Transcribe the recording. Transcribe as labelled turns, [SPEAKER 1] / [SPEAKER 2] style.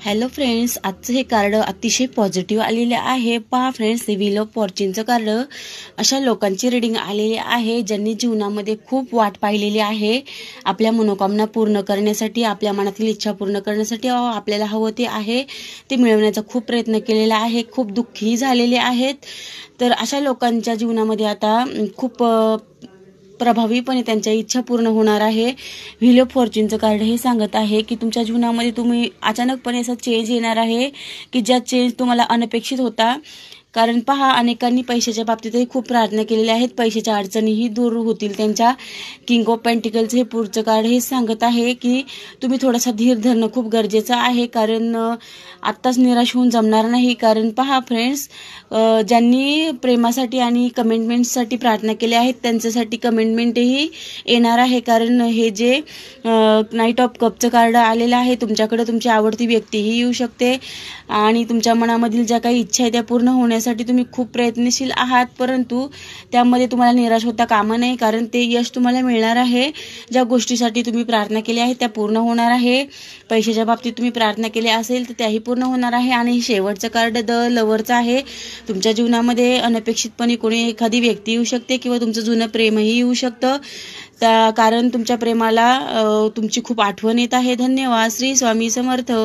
[SPEAKER 1] Hello friends, आजचं हे card अतिशय पॉझिटिव्ह आलेले आहे। पहा फ्रेंड्स, हे व्हील ऑफ फॉर्च्यूनचं कार्ड अशा लोकांची रीडिंग आलेली आहे ज्यांनी जीवनामध्ये खूप वाट पाहिलेली आहे आपल्या मनोकामना पूर्ण करण्यासाठी, आपल्या मनातील इच्छा पूर्ण करण्यासाठी। आपल्याला हवं ते आहे ते मिळवण्याचा खूप प्रयत्न केलेला आहे, खूप दुःखी झालेले आहेत। तर अशा लोकांच्या जीवनामध्ये आता खूप प्रभावीपणे त्यांच्या इच्छा पूर्ण होणार आहे। व्हील ऑफ फॉर्च्यूनचं कार्ड हे सांगत आहे की तुमच्या जीवनामध्ये तुम्ही अचानकपणे असा चेंज येणार आहे की ज्या चेंज तुम्हाला अनपेक्षित होता। कारण पहा, अनेकांनी पैशाच्या बाबतीतही खूप प्रार्थना केलेल्या आहेत, पैशाच्या अडचणीही दूर होतील त्यांच्या। किंग ऑफ पेंटिकल्स हे पुढचं कार्ड हे सांगत आहे की तुम्ही थोडासा धीर धरणं खूप गरजेचं आहे, कारण आत्ताच निराश होऊन जमणार नाही। कारण पहा फ्रेंड्स, ज्यांनी प्रेमासाठी आणि कमिटमेंटसाठी प्रार्थना केल्या आहेत त्यांच्यासाठी कमिटमेंटही येणार आहे। कारण हे जे नाईट ऑफ कपचं कार्ड आलेलं आहे, तुमच्याकडे तुमची आवडती व्यक्तीही येऊ शकते आणि तुमच्या मनामधील ज्या काही इच्छा आहे त्या पूर्ण होण्यासाठी तुम्ही खूप प्रयत्नशील आहात, परंतु त्यामध्ये तुम्हाला निराश होता कामा नये, कारण ते यश तुम्हाला मिळणार आहे। ज्या गोष्टीसाठी तुम्ही प्रार्थना केली आहे त्या पूर्ण होणार आहे। पैशाच्या बाबतीत तुम्ही प्रार्थना केली असेल तर त्याही पूर्ण होणार आहे। आणि शेवटचं कार्ड द लव्हरचं आहे। तुमच्या जीवनामध्ये अनपेक्षितपणे कोणी एखादी व्यक्ती येऊ शकते किंवा तुमचं जुनं प्रेमही येऊ शकतं, कारण तुमच्या प्रेमाला तुमची खूप आठवण येत आहे। धन्यवाद। श्री स्वामी समर्थ।